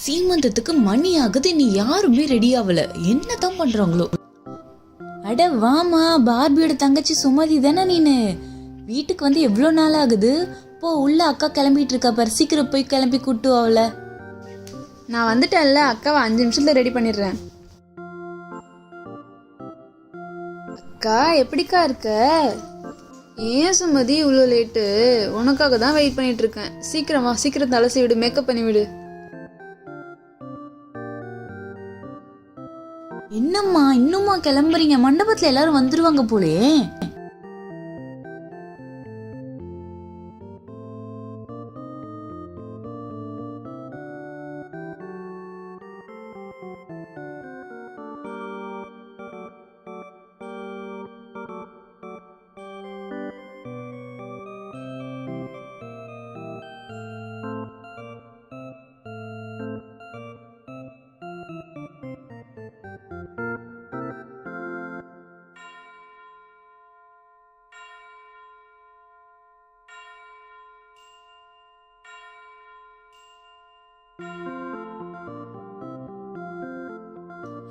சீமந்தத்துக்கு மணி ஆகுது, நீ யாருமே ரெடி ஆகல. என்னதான் பண்றாங்களோ? அட வாமா, பார்பியோட தங்கச்சி சுமதி தானே நீனு? வீட்டுக்கு வந்து எவ்வளோ நாள் ஆகுது? போ, உள்ள அக்கா கிளம்பிட்டு இருக்கா பாரு, சீக்கிரம் போய் கிளம்பி கூட்டு அவள. நான் வந்துட்டேன்ல, அக்காவை 5 நிமிஷத்துல ரெடி பண்ணிடுறேன். அக்கா எப்படிக்கா இருக்க? ஏன் சுமதி இவ்வளோ லேட்டு? உனக்காக தான் வெயிட் பண்ணிட்டு இருக்கேன். சீக்கிரமா, சீக்கிரம் தலசி விடு, மேக்கப் பண்ணி விடு. என்னம்மா இன்னுமா கிளம்புறீங்க? மண்டபத்துல எல்லாரும் வந்துருவாங்க போலே.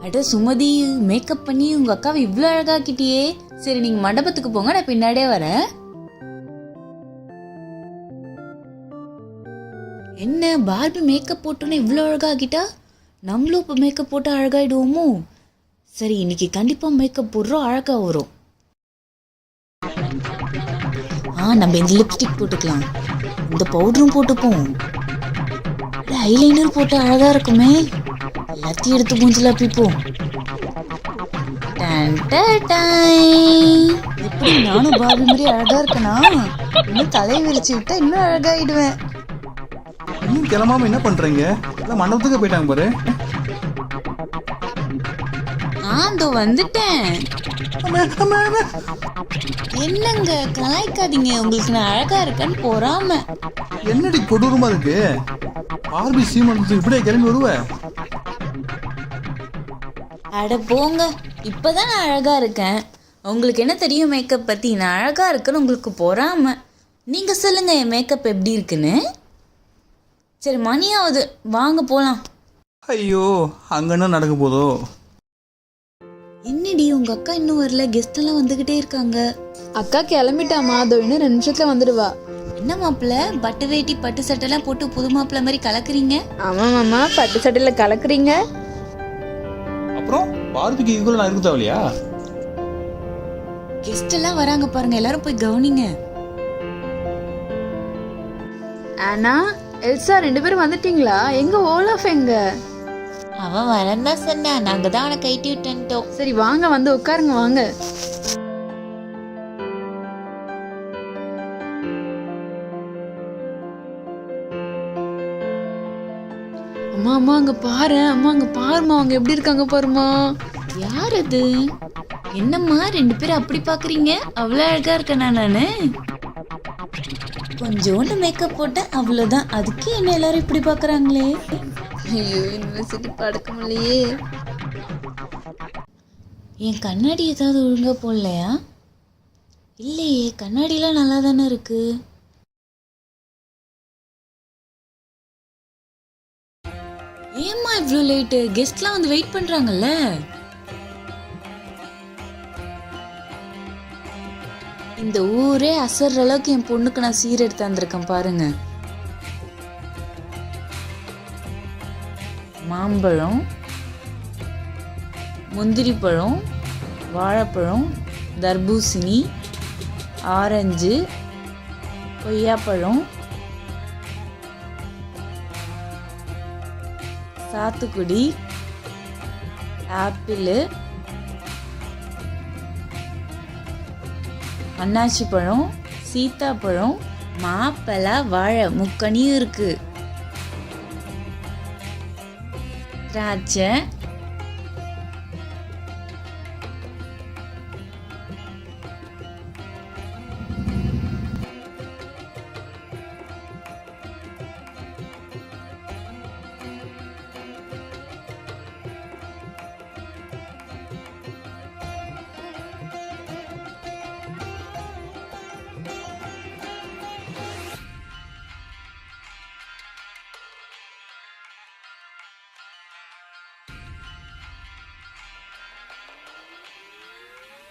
அட சுமதி, மேக்கப் பண்ணி உங்க அக்காவை இவ்வளவு அழகாக்கிட்டியே. சரி, நீங்க மண்டபத்துக்கு போங்க, நான் பின்னாடியே வரேன். என்ன பார்பி மேக்கப் போட்டோன்னு இவ்வளோ அழகாகிட்டா? நம்மளும் இப்போ மேக்கப் போட்டு அழகாயிடுவோமோ? சரி, இன்னைக்கு கண்டிப்பா மேக்கப் போடுறோம், அழகா வரும். நம்ம இந்த லிப்ஸ்டிக் போட்டுக்கலாம், இந்த பவுடரும் போட்டுப்போம், ஐலைனர் போட்டு அழகா இருக்குமே. எல்லாத்தையும் எடுத்து மூஞ்சில பிப்போம். எப்படி நானும் பார்பி மாதிரி அழகா இருக்கனா? இன்னும் தலையை விரிச்சு விட்டா இன்னும் அழகாயிடுவேன். இன்னும் கிளம்பாம என்ன பண்றீங்க? எல்லாம் மண்டபத்துக்கு போயிட்டாங்க பாரு. இதோ வந்துட்டேன். என்னங்க கலாய்க்காதீங்க, உங்களுக்கு நான் அழகா இருக்கேன்னு பொறாம. என்னடி கொடூரமா இருக்கு? பார்பி சீமந்தத்துக்கு இப்படியே கிளம்பி வருவ? அட போங்க, இப்பதான் நான் அழகா இருக்கேன். உங்களுக்கு என்ன தெரியும் மேக்கப் பத்தி? நான் அழகா இருக்கேன்னு உங்களுக்கு பொறாம. நீங்க சொல்லுங்க என் மேக்கப் எப்படி இருக்குன்னு. சரி, மணியாவது, வாங்க போலாம். ஐயோ, அங்க என்ன நடக்க போதோ? என்னடி உங்க அக்கா இன்னும் வரல? கெஸ்ட் எல்லாம் வந்துகிட்டே இருக்காங்க. அக்கா கிளம்பிட்டாமா, அதோ இன்னும் 2 நிமிஷத்துல வந்துடுவா. என்ன மாப்பிள்ள, பட்டு வேட்டி பட்டு சட்டெல்லாம் போட்டு புது மாப்பிள்ள மாதிரி கலக்குறீங்க? ஆமா மாமா, பட்டு சட்டையில கலக்குறீங்க. அப்புறம் பார்பிக்கு இதுக்குள்ள நான் இருக்க தேவையா? கெஸ்ட் எல்லாம் வராங்க பாருங்க, எல்லாரும் போய் கவனிங்க. ஆனா எல்சா 2 பேரும் வந்துட்டீங்களா? எங்க ஓலாஃப் எங்க? அவன் வரந்தா சொன்னா, நாங்க தான் அவனை கைட்டி விட்டோம். சரி வாங்க, வந்து உட்காருங்க வாங்க. அம்மா அம்மா அங்க பாரு, அம்மா அங்க பாருமா, அவங்க எப்படி இருக்காங்க பாருமா. யார் அது? என்னம்மா 2 பேரும் அப்படி பாக்குறீங்க? அவ்வளவு அழகா இருக்கேனா நானு? கொஞ்சோண்டு மேக்கப் போட்ட அவ்வளவுதான், அதுக்கு என்ன எல்லாரும் இப்படி பாக்குறாங்களே? ஐயோ, யூனிவர்சிட்டி படக்க முடியலையே. என் கண்ணாடி ஏதாவது ஒழுங்கா போடலையா? இல்லையே, கண்ணாடிலாம் நல்லா தானே இருக்கு. ஏம்மா இவ்வளோ லேட்டு? கெஸ்ட்லாம் வந்து வெயிட் பண்றாங்கல்ல. இந்த ஊரே அசர்ற அளவுக்கு என் பொண்ணுக்கு நான் சீர் எடுத்து வந்திருக்கேன் பாருங்க. மாம்பழம், முந்திரி பழம், வாழைப்பழம், தர்பூசணி, ஆரஞ்சு, கொய்யாப்பழம், சாத்துக்குடி, ஆப்பிள், அன்னாச்சி பழம், சீத்தாப்பழம், மாப்பழா, வாழை முக்கனியும் இருக்கு, திராட்சை,